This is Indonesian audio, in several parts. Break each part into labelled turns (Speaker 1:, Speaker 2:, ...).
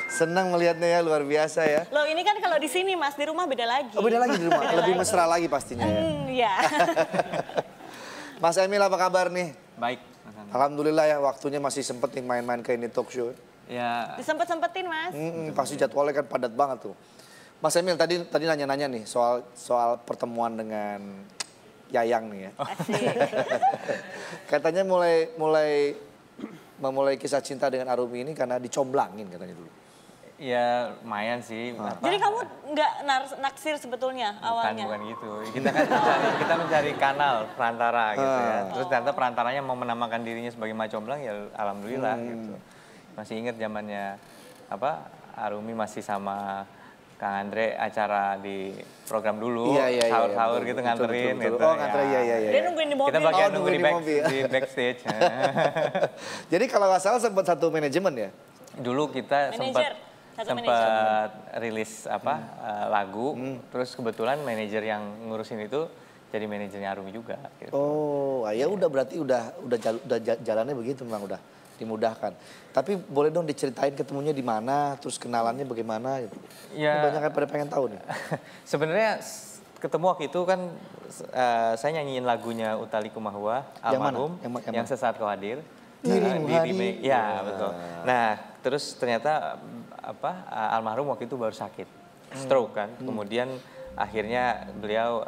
Speaker 1: Senang melihatnya ya, luar biasa ya.
Speaker 2: Loh ini kan kalau di sini Mas, di rumah beda lagi.
Speaker 1: Oh beda lagi di rumah,
Speaker 2: Beda
Speaker 1: lebih
Speaker 2: lagi.
Speaker 1: mesra lagi pastinya ya.
Speaker 2: Iya.
Speaker 1: Mas Emil apa kabar nih?
Speaker 3: Baik, Mas Andri.
Speaker 1: Alhamdulillah ya, waktunya masih sempet nih main-main ke ini talk show.
Speaker 3: Ya,
Speaker 2: Disempet-sempetin Mas.
Speaker 1: Pasti jadwalnya kan padat banget tuh. Mas Emil tadi nanya-nanya nih soal pertemuan dengan Yayang nih ya.
Speaker 2: Asik.
Speaker 1: Katanya memulai kisah cinta dengan Arumi ini karena dicomblangin katanya dulu.
Speaker 3: ya lumayan sih.
Speaker 2: Jadi kamu nggak naksir sebetulnya awalnya?
Speaker 3: Bukan gitu. Kita mencari kanal perantara gitu ya. Terus ternyata perantaranya mau menamakan dirinya sebagai Macomblang ya alhamdulillah gitu. Masih ingat zamannya Arumi masih sama Kang Andre acara di program dulu, sahur-sahur gitu nganterin gitu.
Speaker 1: Oh nganterin, iya.
Speaker 2: Dia nungguin di mobil.
Speaker 3: Kita bagian
Speaker 1: nunggu
Speaker 3: di backstage.
Speaker 1: Jadi kalau nggak salah sempat satu manajemen ya?
Speaker 3: Dulu kita sempat rilis lagu, terus kebetulan manajer yang ngurusin itu jadi manajernya Arumi juga. Gitu.
Speaker 1: Oh, ya udah berarti udah jalannya begitu memang udah dimudahkan. Tapi boleh dong diceritain ketemunya di mana, terus kenalannya bagaimana gitu.
Speaker 3: Ya,
Speaker 1: banyak yang pada pengen tahu nih.
Speaker 3: Sebenarnya ketemu waktu itu kan saya nyanyiin lagunya Utali Kumahua, almarhum, yang sesaat kau hadir. Ya betul. Nah terus ternyata almarhum waktu itu baru sakit, stroke kan. Kemudian akhirnya beliau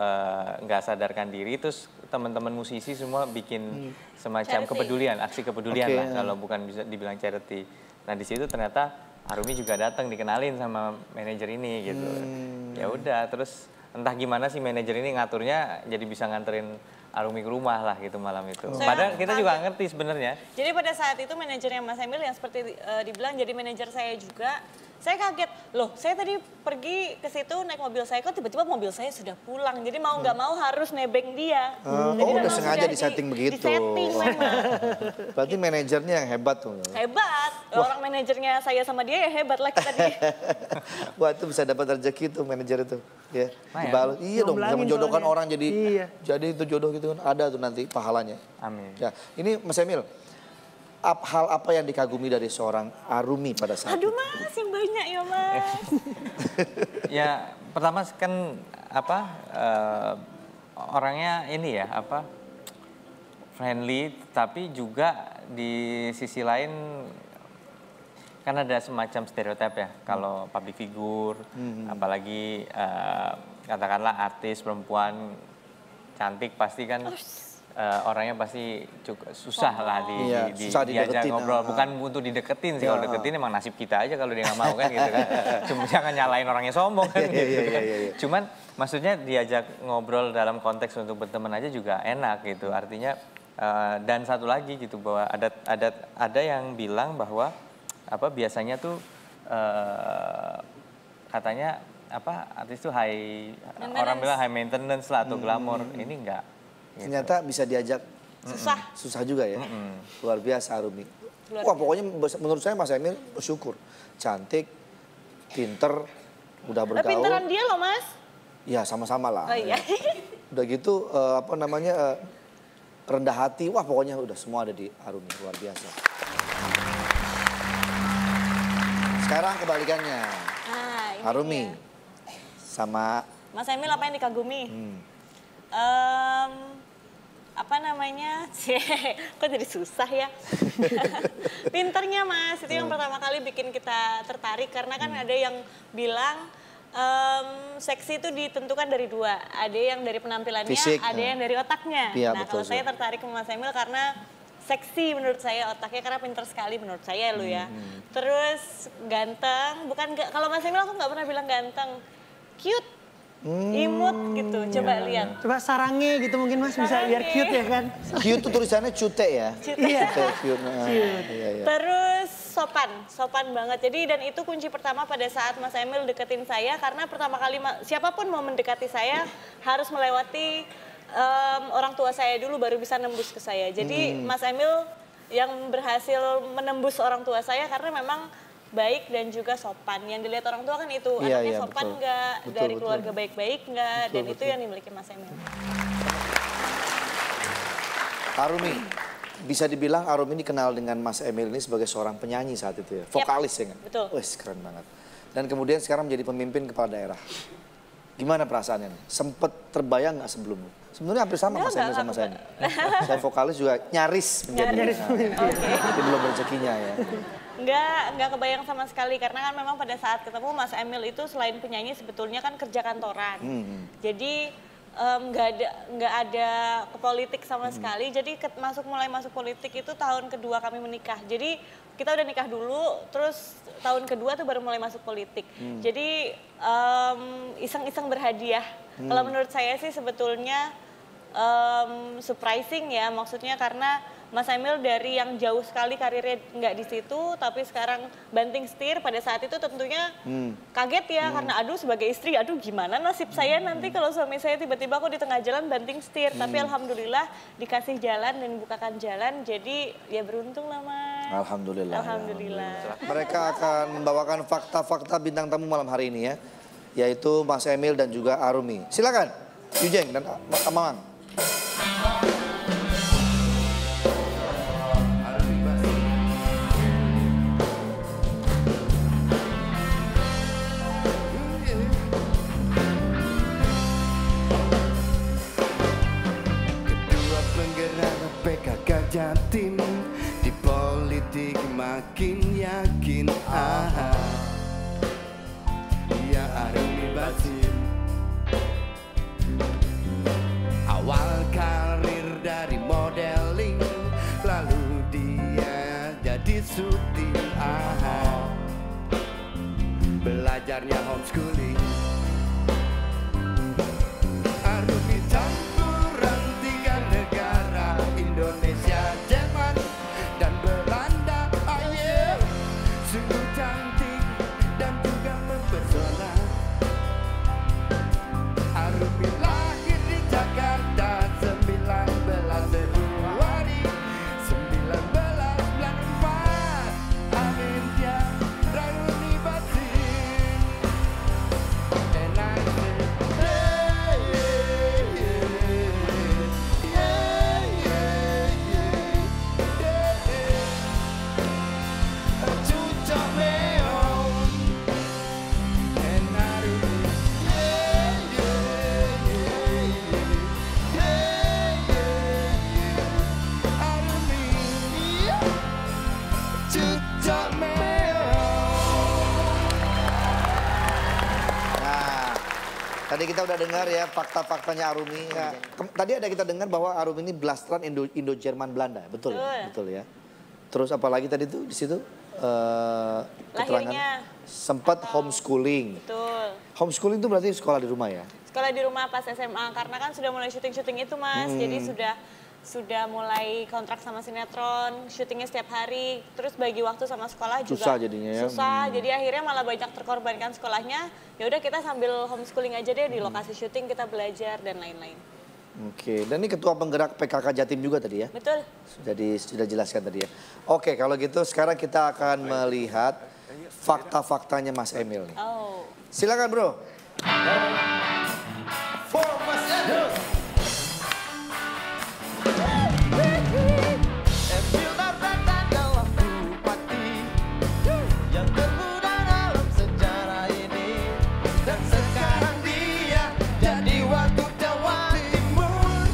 Speaker 3: nggak sadarkan diri, terus teman-teman musisi semua bikin semacam kepedulian, aksi kepedulian lah kalau bukan bisa dibilang charity. Nah di situ ternyata Arumi juga datang dikenalin sama manajer ini gitu. Ya udah terus entah gimana sih manajer ini ngaturnya jadi bisa nganterin Arumi ke rumah lah gitu malam itu. Padahal kita juga ngerti sebenarnya.
Speaker 2: Jadi pada saat itu manajernya Mas Emil yang seperti dibilang jadi manajer saya juga. Saya kaget, loh saya tadi pergi ke situ naik mobil saya, kok tiba-tiba mobil saya sudah pulang. Jadi mau nggak mau harus nebeng dia.
Speaker 1: Oh udah sengaja disetting begitu.
Speaker 2: Disetting memang.
Speaker 1: Berarti manajernya yang hebat tuh.
Speaker 2: Hebat, orang manajernya saya sama dia ya hebat lah kita dia.
Speaker 1: Wah itu bisa dapat rezeki tuh manajer itu. Ya, dibalut. Iya dong, bisa menjodohkan orang jadi itu jodoh gitu kan. Ada tuh nanti pahalanya.
Speaker 3: Amin.
Speaker 1: Ya, ini Mas Emil, hal apa yang dikagumi dari seorang Arumi pada saat
Speaker 2: Aduh
Speaker 1: itu?
Speaker 2: Mas, yang banyak ya Mas.
Speaker 3: Ya pertama kan orangnya ini ya friendly, tapi juga di sisi lain kan ada semacam stereotip ya kalau public figure, apalagi katakanlah artis perempuan cantik pasti kan orangnya pasti susah lah diajak ngobrol. Bukan untuk dideketin sih, kalau deketin emang nasib kita aja kalau dia nggak mau kan gitu kan. Cuma jangan nyalain orangnya sombong kan gitu. Cuman maksudnya diajak ngobrol dalam konteks untuk berteman aja juga enak gitu. Artinya dan satu lagi gitu bahwa ada yang bilang bahwa biasanya tuh katanya artis tuh orang bilang high maintenance lah atau glamour. Ini enggak. Gitu.
Speaker 1: Ternyata bisa diajak susah juga ya. Luar biasa Arumi. Wah pokoknya menurut saya Mas Emil bersyukur. Cantik, pinter, udah bergaul.
Speaker 2: Pinteran dia loh Mas.
Speaker 1: Ya sama-sama lah.
Speaker 2: Oh iya.
Speaker 1: Udah gitu rendah hati. Wah pokoknya udah semua ada di Arumi. Luar biasa. Sekarang kebalikannya. Arumi sama
Speaker 2: Mas Emil apa yang dikagumi? Kok jadi susah ya. Pinternya Mas, itu yang pertama kali bikin kita tertarik. Karena kan ada yang bilang seksi itu ditentukan dari dua. Ada yang dari penampilannya, fisik, ada yang dari otaknya. Nah kalau saya tertarik ke Mas Emil karena seksi menurut saya, otaknya karena pinter sekali menurut saya lu ya. Terus ganteng, kalau Mas Emil aku nggak pernah bilang ganteng. Cute. Imut gitu, coba lihat.
Speaker 4: Coba sarangnya gitu mungkin Mas bisa biar cute ya kan.
Speaker 1: Cute tuh tulisannya cute ya?
Speaker 2: Cute. Terus sopan banget. Jadi dan itu kunci pertama pada saat Mas Emil deketin saya. Karena pertama kali siapapun mau mendekati saya harus melewati orang tua saya dulu baru bisa nembus ke saya. Jadi Mas Emil yang berhasil menembus orang tua saya karena memang baik dan juga sopan. Yang dilihat orang tua kan itu, anaknya sopan nggak, dari keluarga baik-baik nggak, dan itu yang dimiliki Mas Emil.
Speaker 1: Arumi, bisa dibilang Arum ini kenal dengan Mas Emil ini sebagai seorang penyanyi saat itu ya, vokalis ya kan?
Speaker 2: Betul.
Speaker 1: Wih, keren banget. Dan kemudian sekarang menjadi pemimpin kepala daerah. Gimana perasaannya nih? Sempet terbayang nggak sebelumnya? Sebenarnya hampir sama Mas Emil sama saya. Saya vokalis juga nyaris menjadi. Tapi belum rezekinya ya.
Speaker 2: Enggak kebayang sama sekali karena kan memang pada saat ketemu Mas Emil itu selain penyanyi sebetulnya kan kerja kantoran. Jadi nggak ada ke politik sama sekali. Jadi mulai masuk politik itu tahun kedua kami menikah. Jadi kita udah nikah dulu, terus tahun kedua tuh baru mulai masuk politik. Jadi iseng-iseng berhadiah. Kalau menurut saya sih sebetulnya surprising ya, maksudnya karena Mas Emil dari yang jauh sekali karirnya nggak di situ, tapi sekarang banting setir. Pada saat itu tentunya kaget ya, karena aduh sebagai istri, aduh gimana nasib saya nanti kalau suami saya tiba-tiba kok di tengah jalan banting setir. Tapi alhamdulillah dikasih jalan dan dibukakan jalan, jadi ya beruntung lah Mas.
Speaker 1: Alhamdulillah.
Speaker 2: Alhamdulillah.
Speaker 1: Mereka akan membawakan fakta-fakta bintang tamu malam hari ini ya, yaitu Mas Emil dan juga Arumi. Silakan, Yujeng dan Amang.
Speaker 5: Jatim di politik makin yakin ya Arumi Basim. Awal karir dari modeling, lalu dia jadi syuting belajarnya homeschooling. Arumi campuran 3 negara, Indonesia, Jerman, dan Belanda. Sungguh cantik dan juga mempesona. Arumi lahir di Jakarta 19 Februari 1994. Amin dia Arumi Basim. And I
Speaker 1: Tadi kita udah dengar ya fakta-faktanya Arumi. Ya. Tadi ada kita dengar bahwa Arumi ini blasteran Indo-Jerman Belanda, betul ya? Betul ya. Terus apalagi tadi tuh di situ keterangan sempat homeschooling.
Speaker 2: Betul.
Speaker 1: Homeschooling itu berarti sekolah di rumah ya?
Speaker 2: Sekolah di rumah pas SMA, karena kan sudah mulai syuting-syuting itu Mas, jadi sudah mulai kontrak sama sinetron, syutingnya setiap hari, terus bagi waktu sama sekolah juga
Speaker 1: susah jadinya ya.
Speaker 2: Susah, jadi akhirnya malah banyak terkorbankan sekolahnya. Ya udah kita sambil homeschooling aja deh di lokasi syuting, kita belajar dan lain-lain.
Speaker 1: Oke, dan ini ketua penggerak PKK Jatim juga tadi ya?
Speaker 2: Betul.
Speaker 1: Sudah jelaskan tadi ya. Oke, kalau gitu sekarang kita akan melihat fakta-faktanya Mas Emil nih.
Speaker 2: Oh.
Speaker 1: Silakan bro.
Speaker 5: For Mas Emil. Emil Dardak adalah bupati yang termuda dalam sejarah ini, dan sekarang dia jadi Wagub Jawa Timur.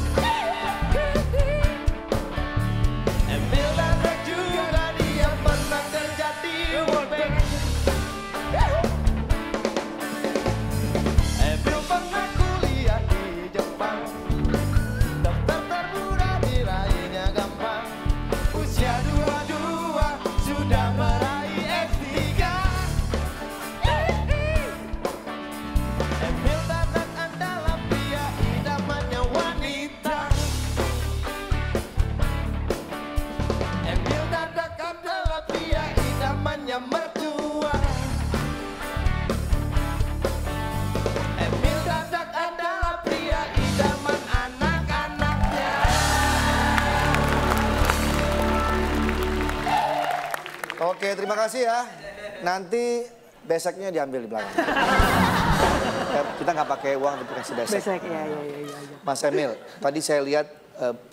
Speaker 5: Emil Dardak juga dia pernah kerja di World Bank. Emil pernah kuliah di Jepang. Daftar termuda diraihnya gampang. Usia 22 sudah meraih S3. Emil Dardak adalah pria idamannya wanita. Emil Dardak adalah pria idamannya mertua. Emil Dardak adalah pria idaman anak-anaknya.
Speaker 1: Oke, terima kasih ya. Nanti beseknya diambil di belakang. Kita nggak pakai uang, tapi kasih besek.
Speaker 4: Besek, ya.
Speaker 1: Mas Emil, tadi saya lihat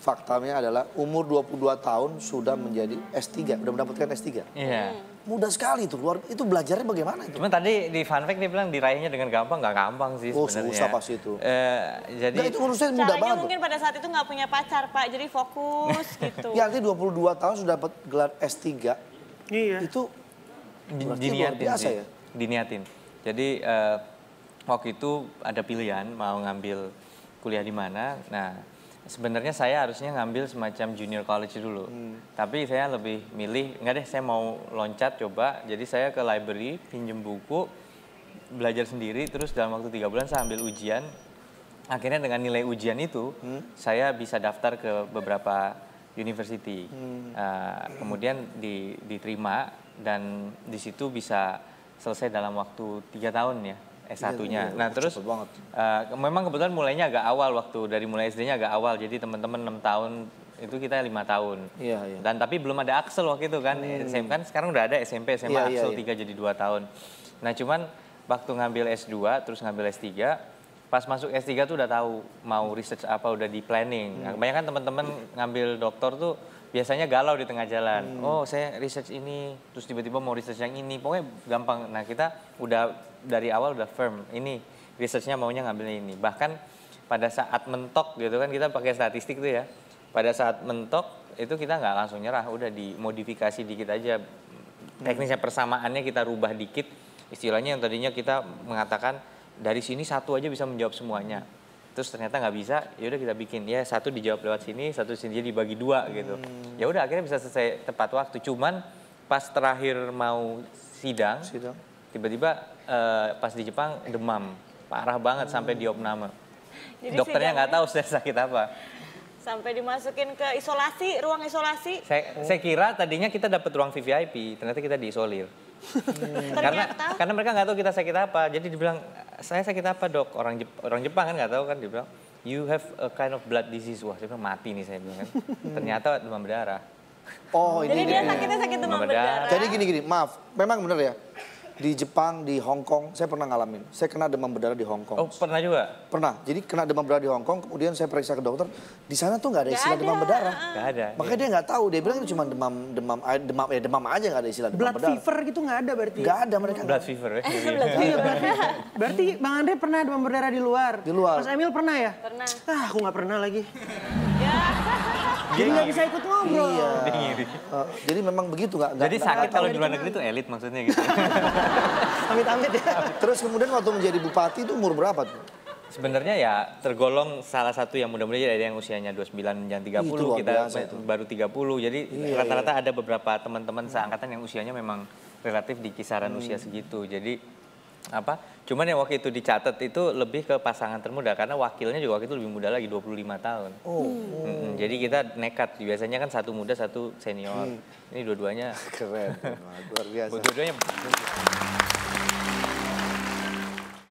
Speaker 1: faktanya adalah umur 22 tahun sudah menjadi S3, udah mendapatkan S3.
Speaker 3: Iya.
Speaker 1: Mudah sekali itu, itu belajarnya bagaimana itu?
Speaker 3: Cuman tadi di fun fact dia bilang diraihnya dengan gampang, nggak gampang sih sebenarnya.
Speaker 1: Susah pasti itu.
Speaker 3: Jadi
Speaker 1: itu menurut saya mudah
Speaker 2: Caranya
Speaker 1: banget.
Speaker 2: mungkin pada saat itu nggak punya pacar Pak, jadi fokus gitu.
Speaker 1: Ya artinya 22 tahun sudah dapat gelar S3.
Speaker 4: Iya.
Speaker 1: Itu berarti luar
Speaker 3: diniatin
Speaker 1: biasa
Speaker 3: sih.
Speaker 1: ya?
Speaker 3: Diniatin. Jadi waktu itu ada pilihan mau ngambil kuliah di mana. Nah, sebenarnya saya harusnya ngambil semacam junior college dulu. Tapi saya lebih milih, enggak deh saya mau loncat coba. Jadi saya ke library, pinjem buku, belajar sendiri. Terus dalam waktu 3 bulan saya ambil ujian. Akhirnya dengan nilai ujian itu, saya bisa daftar ke beberapa university. Kemudian diterima dan di situ bisa selesai dalam waktu 3 tahun ya. S1-nya. Nah terus memang kebetulan mulainya agak awal dari mulai SD-nya agak awal. Jadi teman-teman 6 tahun itu kita 5 tahun.
Speaker 1: Iya.
Speaker 3: Dan tapi belum ada Axel waktu itu kan. SMP kan sekarang udah ada SMP, SMA Axel 3 jadi 2 tahun. Nah cuman waktu ngambil S2 terus ngambil S3, pas masuk S3 tuh udah tahu mau research apa, udah di planning. Nah, kebanyakan teman-teman ngambil doktor tuh biasanya galau di tengah jalan. Oh saya research ini, terus tiba-tiba mau research yang ini. Pokoknya gampang. Nah kita udah dari awal udah firm, ini researchnya maunya ngambil ini. Bahkan pada saat mentok gitu kan, kita pakai statistik tuh ya. Pada saat mentok itu kita nggak langsung nyerah, udah dimodifikasi dikit aja. Teknisnya persamaannya kita rubah dikit. Istilahnya yang tadinya kita mengatakan dari sini satu aja bisa menjawab semuanya. Terus ternyata nggak bisa, ya udah kita bikin ya satu dijawab lewat sini, satu sini jadi dibagi 2 gitu. Ya udah akhirnya bisa selesai tepat waktu. Cuman pas terakhir mau sidang. Tiba-tiba pas di Jepang demam, parah banget sampai diopname.
Speaker 2: Jadi
Speaker 3: dokternya nggak tahu saya sakit apa.
Speaker 2: Sampai dimasukin ke isolasi, ruang isolasi.
Speaker 3: Saya kira tadinya kita dapat ruang VVIP, ternyata kita diisolir. Karena mereka nggak tahu kita sakit apa. Jadi dibilang, saya sakit apa dok? Orang Jepang kan nggak tahu kan, dia bilang, you have a kind of blood disease. Wah, saya bilang mati nih saya bilang kan. Ternyata demam berdarah.
Speaker 1: Oh
Speaker 2: Jadi
Speaker 1: ini.
Speaker 2: dia sakitnya sakit demam berdarah.
Speaker 1: Jadi gini, maaf, memang benar ya. Di Jepang, di Hong Kong, saya pernah ngalamin. Saya kena demam berdarah di Hong Kong.
Speaker 3: Oh, pernah juga?
Speaker 1: Pernah. Jadi kena demam berdarah di Hong Kong, kemudian saya periksa ke dokter. Di sana tuh nggak ada istilah demam berdarah.
Speaker 3: Nggak ada.
Speaker 1: Makanya dia nggak tahu. Dia bilang itu cuma demam aja, nggak ada istilah demam
Speaker 4: Blood
Speaker 1: berdarah.
Speaker 4: fever gitu nggak ada berarti?
Speaker 1: Nggak ada mereka.
Speaker 3: Blood fever ya?
Speaker 4: Iya, berarti Bang Andre pernah demam berdarah di luar?
Speaker 1: Di luar.
Speaker 4: Mas Emil pernah ya?
Speaker 2: Pernah.
Speaker 4: Aku nggak pernah lagi.
Speaker 2: Ya.
Speaker 4: Jadi nggak bisa ikut ngobrol.
Speaker 1: Iya.
Speaker 3: Dia ngiri.
Speaker 1: Jadi memang begitu nggak.
Speaker 3: Jadi sakit kalau di luar negeri itu elit maksudnya gitu.
Speaker 4: Amit-amit ya.
Speaker 1: Terus kemudian waktu menjadi bupati itu umur berapa tuh?
Speaker 3: Sebenarnya ya tergolong salah satu yang mudah-mudahan ada yang usianya 29 menjelang 30,
Speaker 1: Itu luar
Speaker 3: kita
Speaker 1: biasa itu.
Speaker 3: baru 30. Jadi rata-rata ada beberapa teman-teman seangkatan yang usianya memang relatif di kisaran usia segitu. Jadi cuman yang waktu itu dicatat itu lebih ke pasangan termuda karena wakilnya juga waktu itu lebih muda lagi 25 tahun. Jadi kita nekat, biasanya kan satu muda satu senior. Ini dua-duanya
Speaker 1: Keren, luar biasa.
Speaker 3: dua-duanya